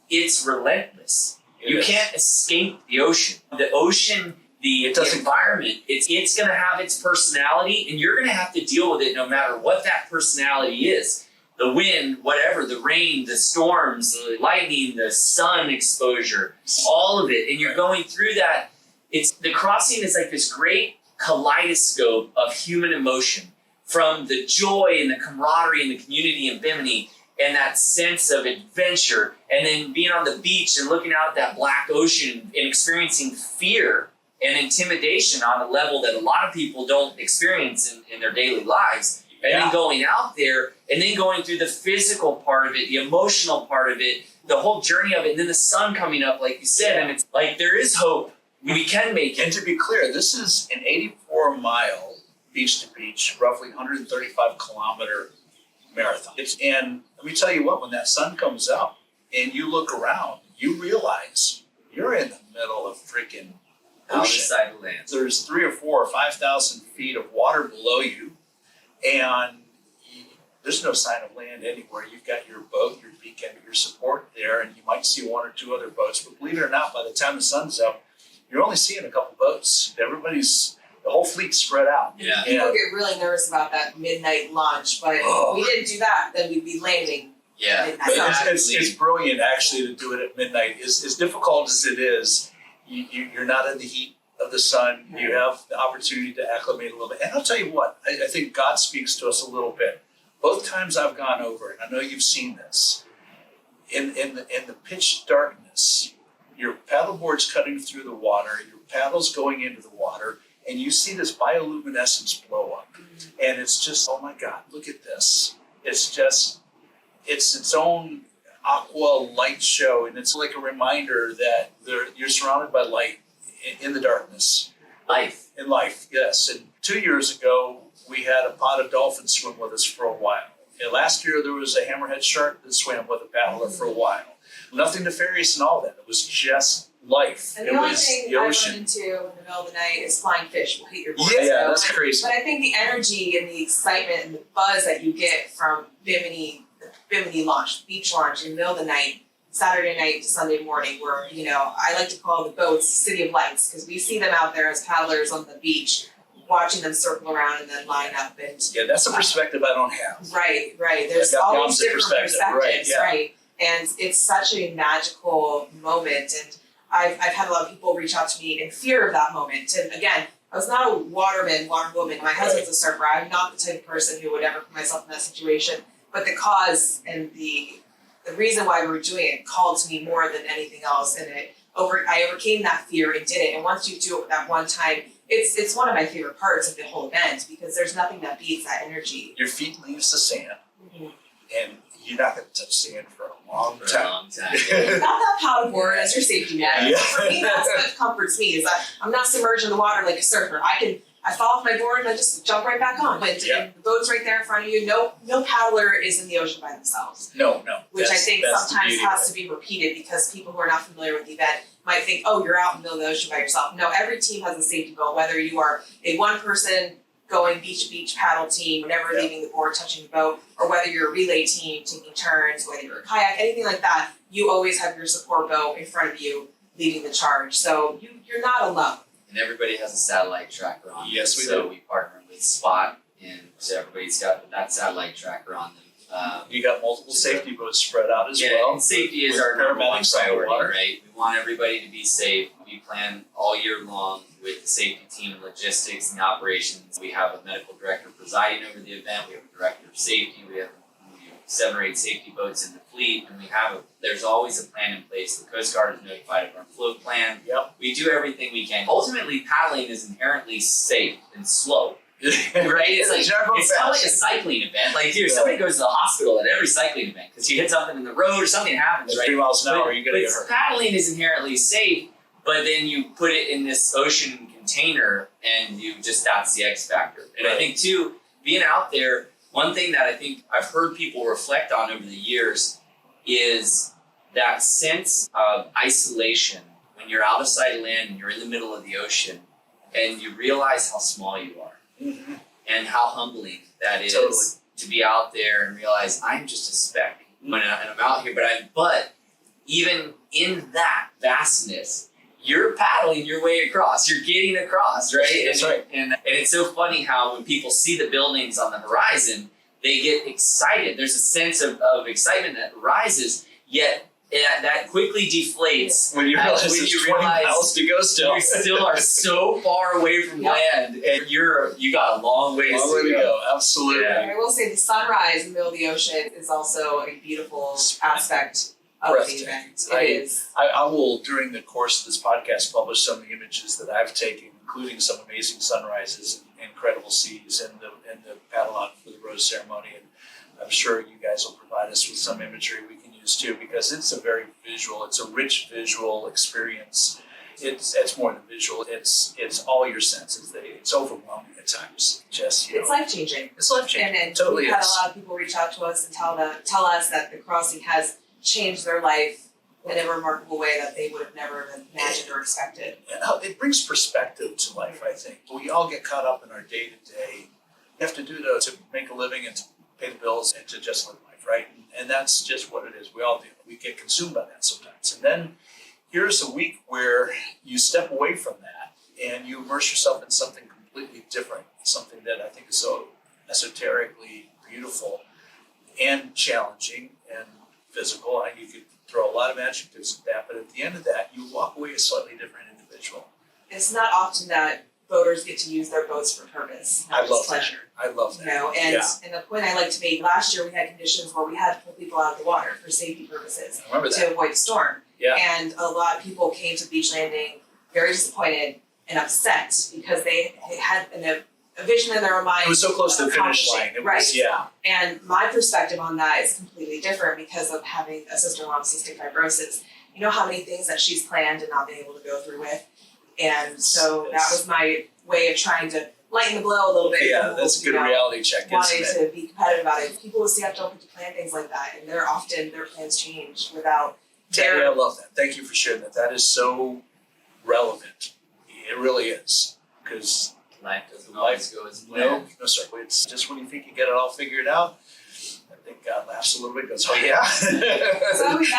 it's relentless. You can't escape the ocean. The ocean, the environment, it's going to have its personality, and you're going to have to deal with it no matter what that personality is. The wind, whatever, the rain, the storms, the lightning, the sun exposure, all of it. And you're going through that. The crossing is like this great kaleidoscope of human emotion, from the joy and the camaraderie and the community in Bimini and that sense of adventure, and then being on the beach and looking out at that black ocean and experiencing fear and intimidation on a level that a lot of people don't experience in their daily lives. And then going out there and then going through the physical part of it, the emotional part of it, the whole journey of it, and then the sun coming up, like you said, and it's like there is hope. We can make it. And to be clear, this is an 84-mile beach to beach, roughly 135 kilometer marathon. And let me tell you what, when that sun comes up and you look around, you realize you're in the middle of freaking Other ocean. side of the land. There's 3,000 or 4,000 or 5,000 feet of water below you, and there's no sign of land anywhere. You've got your boat, your beacon, your support there, and you might see 1 or 2 other boats. But believe it or not, by the time the sun's up, you're only seeing a couple boats. The whole fleet's spread out. Yeah. People get really nervous about that midnight launch, but if we didn't do that, then we'd be landing. Yeah. Midnight. But it's brilliant, actually, to do it at midnight. As difficult as it is, you're not in the heat of the sun. You have the opportunity to acclimate a little bit. And I'll tell you what, I think God speaks to us a little bit. Both times I've gone over it, I know you've seen this, in the pitch darkness, your paddleboard's cutting through the water, your paddle's going into the water, and you see this bioluminescence blow up. And it's just, oh my God, look at this. It's its own aqua light show, and it's like a reminder that you're surrounded by light in the darkness. Life. In life, yes. And 2 years ago, we had a pod of dolphins swim with us for a while. And last year, there was a hammerhead shark that swam with a paddler for a while. Nothing nefarious in all that. It was just life. And the only thing I run into in the middle of the night is flying fish will hit your board. Yeah, that's crazy. But I think the energy and the excitement and the buzz that you get from Bimini, the Bimini launch, the beach launch in the middle of the night, Saturday night to Sunday morning, where, I like to call the boats City of Lights, because we see them out there as paddlers on the beach, watching them circle around and then line up. And Yeah, that's a perspective I don't have. Right. There's I got the all these opposite different perspective, perspectives, right? And it's such a magical moment. And I've had a lot of people reach out to me in fear of that moment. And again, I was not a water woman. My husband's a surfer. I'm not the type of person who would ever put myself in that situation. But the cause and the reason why we were doing it called to me more than anything else. And I overcame that fear and did it. And once you do it that one time, it's one of my favorite parts of the whole event, because there's nothing that beats that energy. Your feet leaves the sand, Mm-hmm. and you're not going to touch sand for a long For a time. long time. You've got that paddleboard as your safety net. Yeah. For me, that's what comforts me, is that I'm not submerged in the water like a surfer. I fall off my board and I just jump right back on. And the boat's right there in front of you. No paddler is in the ocean by themselves. No. Which I think that's sometimes the beauty has of to be repeated, because people who are not familiar with the event might think, oh, you're out in the middle of the ocean by yourself. No, every team has a safety boat, whether you are a one-person going beach to beach paddle team, never leaving the board, touching the boat, or whether you're a relay team taking turns, whether you're a kayak, anything like that, you always have your support boat in front of you leading the charge. So you're not alone. and everybody has a satellite tracker on them. Yes, we so do. we partner with Spot, and so everybody's got that satellite tracker on them. You got multiple safety boats spread out as yeah, well. and safety is with our number one paramedics on the priority, water. right? We want everybody to be safe. We plan all year long with the safety team and logistics and operations. We have a medical director presiding over the event. We have a director of safety. We have 7 or 8 safety boats in the fleet, and there's always a plan in place. The Coast Guard is notified of our float plan. Yep. We do everything we can. Ultimately, paddling is inherently safe and slow. Right? It's not like a cycling event. Like, dude, somebody goes to the hospital at every cycling event because you hit something in the road or something happens, At right? 3 miles an hour, you're going to get hurt. Paddling is inherently safe, but then you put it in this ocean container and that's the X factor. And I think too, being out there, one thing that I think I've heard people reflect on over the years is that sense of isolation when you're out of sight of land and you're in the middle of the ocean and you realize how small you are. Mm-hmm. And how humbling that is Totally. to be out there and realize I'm just a speck when I'm out here. But even in that vastness, you're paddling your way across. You're getting across, right? That's right. And it's so funny how when people see the buildings on the horizon, they get excited. There's a sense of excitement that rises, yet that quickly deflates When you realize there's 20 miles to go still. You still are so far away from land, and you got a long ways to go. Absolutely. Yeah. I will say the sunrise in the middle of the ocean is also a beautiful aspect of the event. It is. I will, during the course of this podcast, publish some of the images that I've taken, including some amazing sunrises and incredible seas and the paddle out for the rose ceremony. And I'm sure you guys will provide us with some imagery we can use too, because it's a very visual, it's a rich visual experience. It's more than visual. It's all your senses. It's overwhelming at times. It's life changing. It's life changing. And Totally we've had is. a lot of people reach out to us and tell us that the crossing has changed their life in a remarkable way that they would have never imagined or expected. It brings perspective to life, I think. We all get caught up in our day-to-day. You have to do to make a living and to pay the bills and to just live life, right? And that's just what it is. We all do. We get consumed by that sometimes. And then here's a week where you step away from that and you immerse yourself in something completely different, something that I think is so esoterically beautiful and challenging and physical. You could throw a lot of adjectives at that, but at the end of that, you walk away a slightly different individual. It's not often that boaters get to use their boats for purpose, not just pleasure. I love that. You know, and the point I like to make, last year we had conditions where we had to pull people out of the water for safety purposes I remember to that. avoid the storm. Yeah. And a lot of people came to beach landing very disappointed and upset because they had a vision in their mind. It was so close to the finish line. It right. was, yeah. And my perspective on that is completely different because of having a sister-in-law with cystic fibrosis. You know how many things that she's planned and not been able to go through with. And so that was my way of trying to lighten the blow a little bit. Yeah, that's a good reality check, Wanting isn't it? to be competitive about it. People with CF don't get to plan things like that, and their plans change without Tatiana, I love that. Thank you for sharing that. That is so relevant. It really is. Because Life doesn't always go as planned. no, sir. It's just when you think you get it all figured out, I think God laughs a little bit and goes, oh yeah,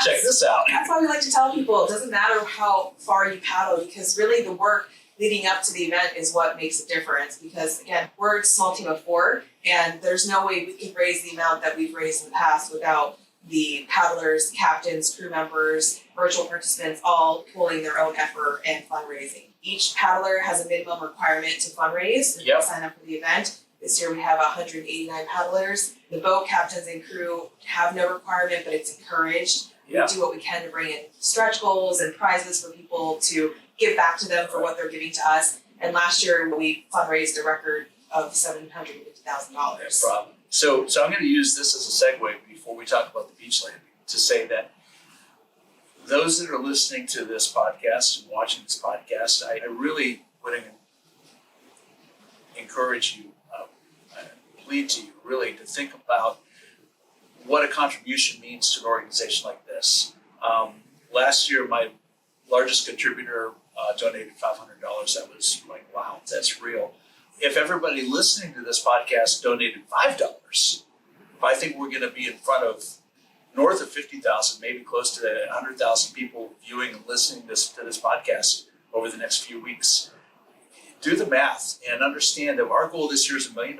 check this out. That's why we like to tell people it doesn't matter how far you paddle, because really the work leading up to the event is what makes a difference. Because again, we're a small team of 4, and there's no way we could raise the amount that we've raised in the past without the paddlers, captains, crew members, virtual participants all pulling their own effort and fundraising. Each paddler has a minimum requirement to fundraise and sign up for the event. This year we have 189 paddlers. The boat captains and crew have no requirement, but it's encouraged. Yep. We do what we can to bring in stretch goals and prizes for people to give back to them for what they're giving to us. And last year we fundraised a record of $750,000. No problem. So I'm going to use this as a segue before we talk about the beach landing to say that those that are listening to this podcast and watching this podcast, I really would encourage you, plead to you really to think about what a contribution means to an organization like this. Last year, my largest contributor donated $500. That was like, wow, that's real. If everybody listening to this podcast donated $5, I think we're going to be in front of north of 50,000, maybe close to 100,000 people viewing and listening to this podcast over the next few weeks. do the math and understand that our goal this year is $1 million.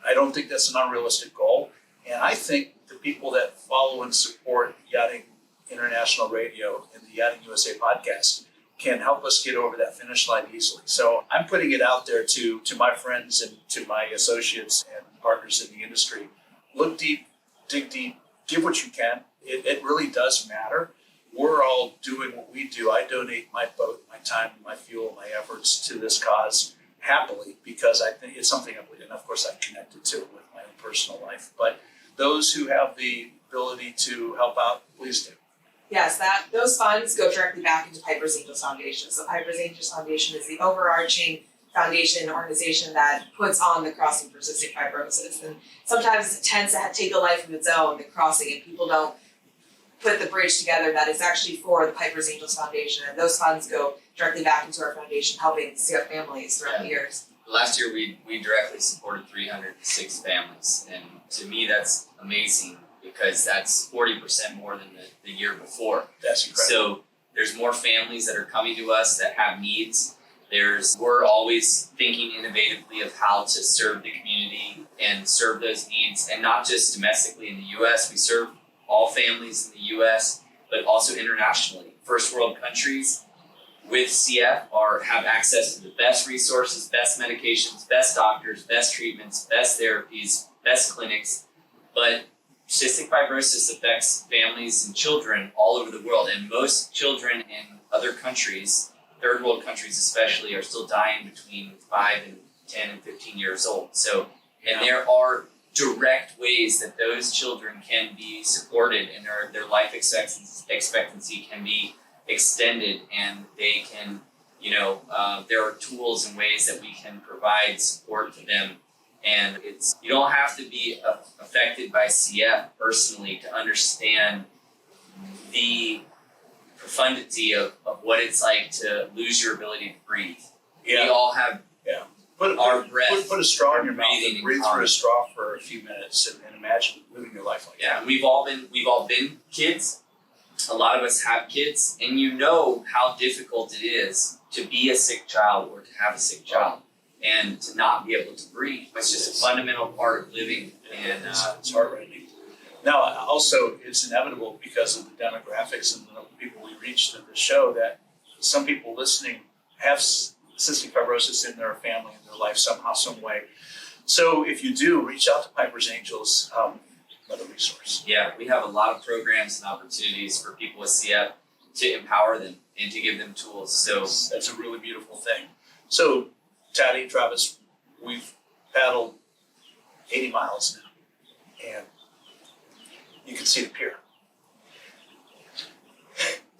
I don't think that's an unrealistic goal. And I think the people that follow and support Yachting International Radio and the Yachting USA podcast can help us get over that finish line easily. So I'm putting it out there to my friends and to my associates and partners in the industry. Look deep, dig deep, give what you can. It really does matter. We're all doing what we do. I donate my boat, my time, my fuel, my efforts to this cause happily because I think it's something I believe in. Of course, I'm connected to it with my own personal life. But those who have the ability to help out, please do. Yes, those funds go directly back into Piper's Angels Foundation. So Piper's Angels Foundation is the overarching foundation organization that puts on the crossing for cystic fibrosis. And sometimes it tends to take a life of its own, the crossing, and people don't put the bridge together that is actually for the Piper's Angels Foundation. And those funds go directly back into our foundation, helping CF families throughout the years. Last year, we directly supported 306 families. And to me, that's amazing because that's 40% more than the year before. That's incredible. So there's more families that are coming to us that have needs. We're always thinking innovatively of how to serve the community and serve those needs, and not just domestically in the U.S. We serve all families in the U.S., but also internationally. First world countries with CF have access to the best resources, best medications, best doctors, best treatments, best therapies, best clinics. But cystic fibrosis affects families and children all over the world, and most children in other countries, third world countries especially, are still dying between 5 and 10 and 15 years old. So, and there are direct ways that those children can be supported and their life expectancy can be extended, and they can, there are tools and ways that we can provide support to them. And you don't have to be affected by CF personally to understand the profundity of what it's like to lose your ability to breathe. Yeah. We all have our breath. Put a straw in your mouth and breathing breathe through a straw for a few minutes and imagine living your life like that. Yeah, we've all been kids. A lot of us have kids, and you know how difficult it is to be a sick child or to have a sick child and to not be able to breathe. It's just a fundamental part of living, and it's heart-rending. Now, also, it's inevitable because of the demographics and the people we reached in the show that some people listening have cystic fibrosis in their family, in their life somehow, some way. So if you do, reach out to Piper's Angels, another resource. Yeah, we have a lot of programs and opportunities for people with CF to empower them and to give them tools. So that's a really beautiful thing. So, Tati, Travis, we've paddled 80 miles now, and you can see the pier.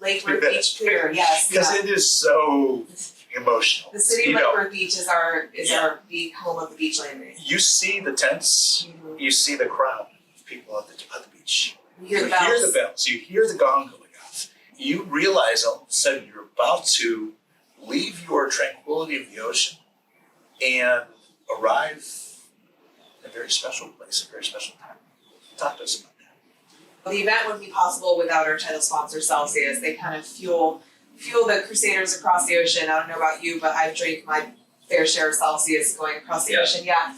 Lake Worth Beach Pier, yes. Because it is so emotional. The city of Lake Worth Beach is our home of the beach landing. You see the tents, you see the crowd of people at the beach. You hear the bells. You hear the gong going off. You realize all of a sudden you're about to leave your tranquility of the ocean and arrive in a very special place, a very special time. Talk to us about that. The event wouldn't be possible without our title sponsor, Celsius. They kind of fuel the Crusaders across the ocean. I don't know about you, but I've drank my fair share of Celsius going across the ocean. Yeah.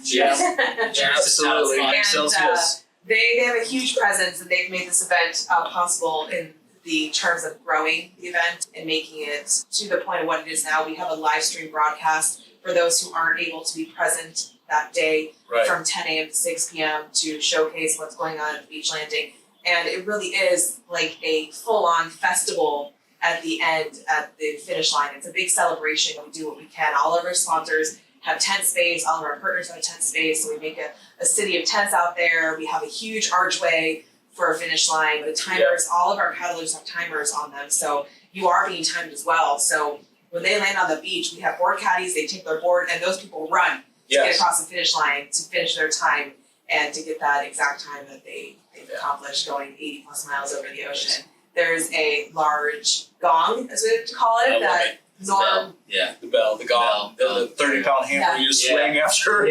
Absolutely. And Celsius. They have a huge presence, and they've made this event possible in the terms of growing the event and making it to the point of what it is now. We have a live stream broadcast for those who aren't able to be present that day from 10 a.m. to 6 p.m. to showcase what's going on at the beach landing. And it really is like a full-on festival at the end, at the finish line. It's a big celebration. We do what we can. All of our sponsors have tent space. All of our partners have tent space. So we make a city of tents out there. We have a huge archway for a finish line. The timers, all of our paddlers have timers on them. So you are being timed as well. So when they land on the beach, we have board caddies. They take their board, and those people run to get across the finish line to finish their time and to get that exact time that they've accomplished going 80 plus miles over the ocean. There's a large gong, as we like to call it, that Norm. The bell, the gong, the 30-pound hammer you swing after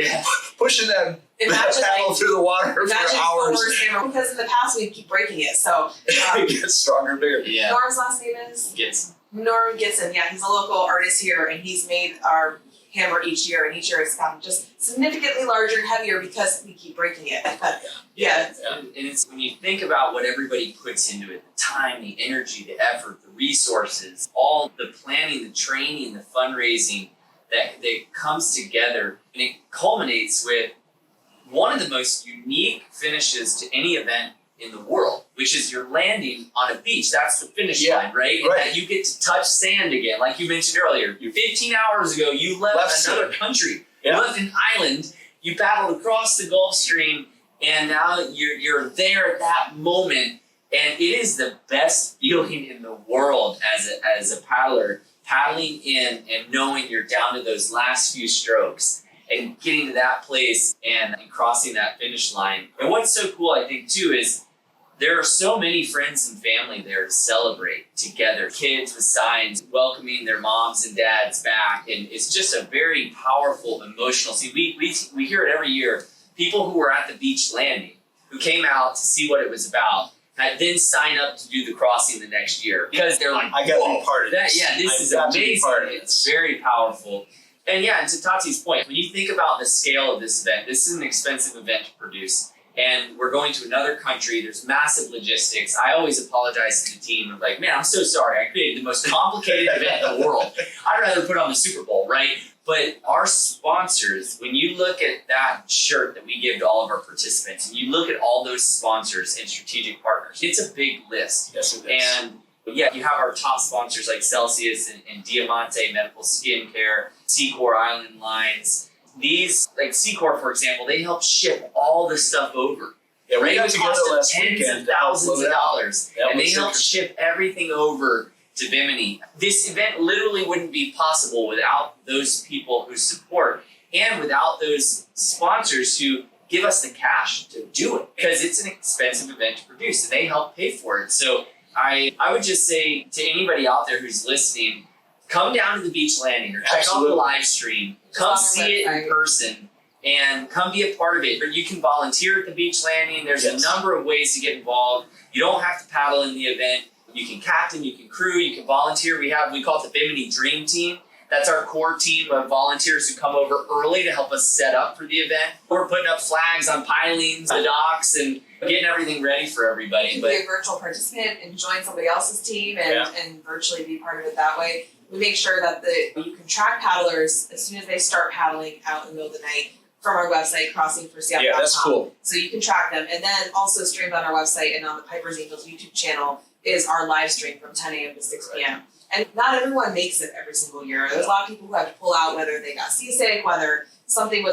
pushing that paddle through the water for hours. Because in the past we keep breaking it, so it gets stronger and bigger. Norm's last name is? Norm Gitson. Yeah, he's a local artist here, and he's made our hammer each year, and each year it's gotten just significantly larger and heavier because we keep breaking it. Yeah. And it's when you think about what everybody puts into it, the time, the energy, the effort, the resources, all the planning, the training, the fundraising that comes together, and it culminates with one of the most unique finishes to any event in the world, which is you're landing on a beach. That's the finish line, right? And that you get to touch sand again. Like you mentioned earlier, 15 hours ago, you left another country. You left an island, you paddled across the Gulf Stream, and now you're there at that moment. And it is the best feeling in the world as a paddler, paddling in and knowing you're down to those last few strokes and getting to that place and crossing that finish line. And what's so cool, I think, too, is there are so many friends and family there to celebrate together. Kids with signs welcoming their moms and dads back. And it's just a very powerful, emotional scene. We hear it every year. People who were at the beach landing, who came out to see what it was about, had then sign up to do the crossing the next year. Because they're like, I got to be part of this. This is amazing. It's very powerful. And and to Tati's point, when you think about the scale of this event, this is an expensive event to produce. And we're going to another country. There's massive logistics. I always apologize to the team. I'm like, man, I'm so sorry. I created the most complicated event in the world. I'd rather put on the Super Bowl, right? But our sponsors, when you look at that shirt that we give to all of our participants, and you look at all those sponsors and strategic partners, it's a big list. Yes, it is. And you have our top sponsors like Celsius and Diamante Medical Skincare, Secor Island Lines. These, like Secor, for example, they help ship all this stuff over. Yeah, we got It together costs last tens weekend of to thousands of dollars, and they help interesting. ship everything over to Bimini. This event literally wouldn't be possible without those people who support and without those sponsors who give us the cash to do it, because it's an expensive event to produce and they help pay for it. So I would just say to anybody out there who's listening, come down to the beach landing or check out the live stream. Come see it in person and come be a part of it. But you can volunteer at the beach landing. There's a number of ways to get involved. You don't have to paddle in the event. You can captain, you can crew, you can volunteer. We call it the Bimini Dream Team. That's our core team of volunteers who come over early to help us set up for the event. We're putting up flags on pilings, the docks, and getting everything ready for everybody. You can be a virtual participant and join somebody else's team and virtually be part of it that way. We make sure that you can track paddlers as soon as they start paddling out in the middle of the night from our website, crossingforseattle.com. Yeah, that's cool. So you can track them. And then also streamed on our website and on the Piper's Angels YouTube channel is our live stream from 10 a.m. to 6 p.m. And not everyone makes it every single year. There's a lot of people who have to pull out, whether they got seasick, whether something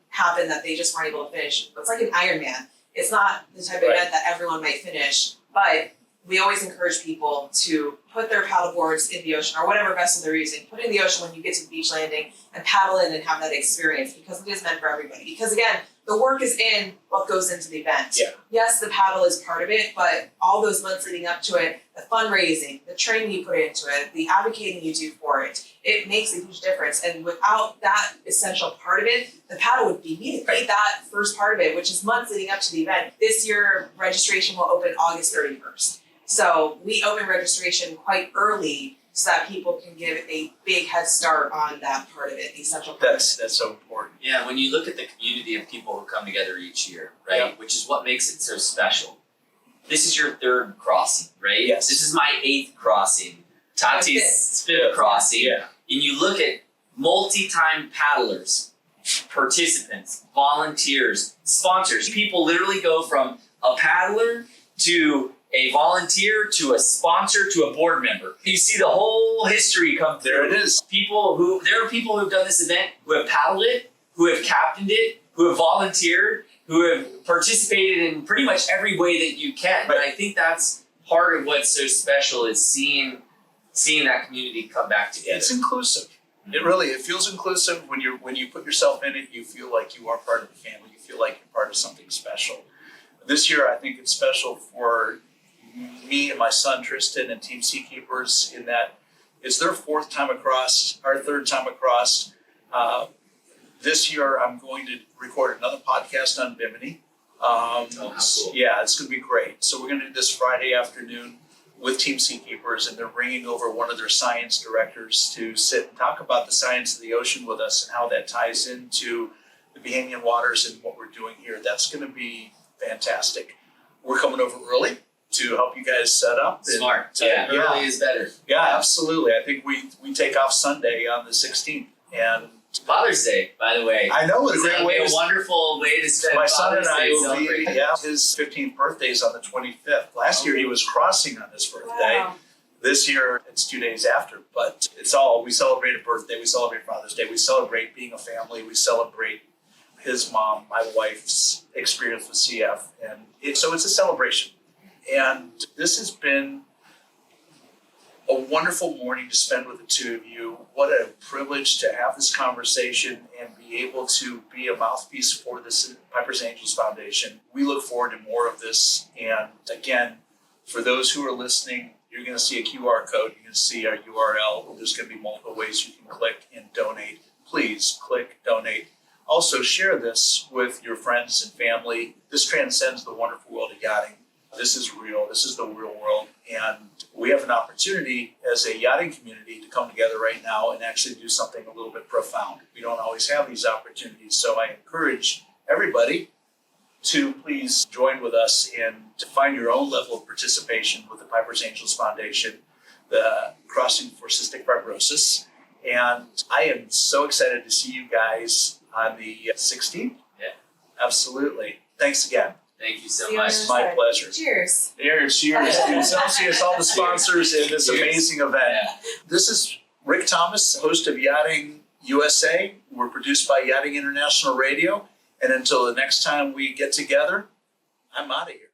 happened that they just weren't able to finish. It's like an Ironman. It's not the type of event that everyone might finish, but we always encourage people to put their paddle boards in the ocean or whatever vessel they're using, put it in the ocean when you get to the beach landing and paddle in and have that experience, because it is meant for everybody. Because again, the work is in what goes into the event. Yeah. Yes, the paddle is part of it, but all those months leading up to it, the fundraising, the training you put into it, the advocating you do for it, it makes a huge difference. And without that essential part of it, the paddle would be needed. Right. That first part of it, which is months leading up to the event. This year, registration will open August 31st. So we open registration quite early so that people can give a big head start on that part of it, the essential part. That's so important. Yeah, when you look at the community of people who come together each year, right, which is what makes it so special. This is your third crossing, right? Yes. This is my 8th crossing. Tati's 5th crossing. Yeah. And you look at multi-time paddlers, participants, volunteers, sponsors. People literally go from a paddler to a volunteer to a sponsor to a board member. You see the whole history come through. There it is. There are people who've done this event who have paddled it, who have captained it, who have volunteered, who have participated in pretty much every way that you can. Right. And I think that's part of what's so special is seeing that community come back together. It's inclusive. It feels inclusive when you put yourself in it. You feel like you are part of the family. You feel like you're part of something special. This year, I think it's special for me and my son Tristan and Team Seakeepers in that it's their 4th time across, our 3rd time across. This year, I'm going to record another podcast on Bimini. How cool. Yeah, it's going to be great. So we're going to do this Friday afternoon. with Team Seakeepers, and they're bringing over one of their science directors to sit and talk about the science of the ocean with us and how that ties into the Bahamian waters and what we're doing here. That's going to be fantastic. We're coming over early to help you guys set up. Smart. And, Early is better. Yeah, absolutely. I think we take off Sunday on the 16th. And Father's Day, by the way. I know, It's a great way a wonderful way to spend my son Father's and I Day will be, celebrating. his 15th birthday is on the 25th. Last year he was crossing on his birthday. Wow. This year it's 2 days after, but we celebrate a birthday, we celebrate Father's Day, we celebrate being a family, we celebrate his mom, my wife's experience with CF, and so it's a celebration. And this has been a wonderful morning to spend with the two of you. What a privilege to have this conversation and be able to be a mouthpiece for this Piper's Angels Foundation. We look forward to more of this. And again, for those who are listening, you're going to see a QR code. You're going to see our URL. There's going to be multiple ways you can click and donate. Please click donate. Also, share this with your friends and family. This transcends the wonderful world of yachting. This is real. This is the real world. And we have an opportunity as a yachting community to come together right now and actually do something a little bit profound. We don't always have these opportunities. So I encourage everybody to please join with us and to find your own level of participation with the Piper's Angels Foundation, the Crossing for Cystic Fibrosis. And I am so excited to see you guys on the 16th. Yeah. Absolutely. Thanks again. Thank you so See you much. on It's my pleasure. Cheers. Cheers. To Celsius, all the sponsors in this Cheers. amazing event. Yeah. This is Rick Thomas, host of Yachting USA. We're produced by Yachting International Radio. And until the next time we get together, I'm out of here.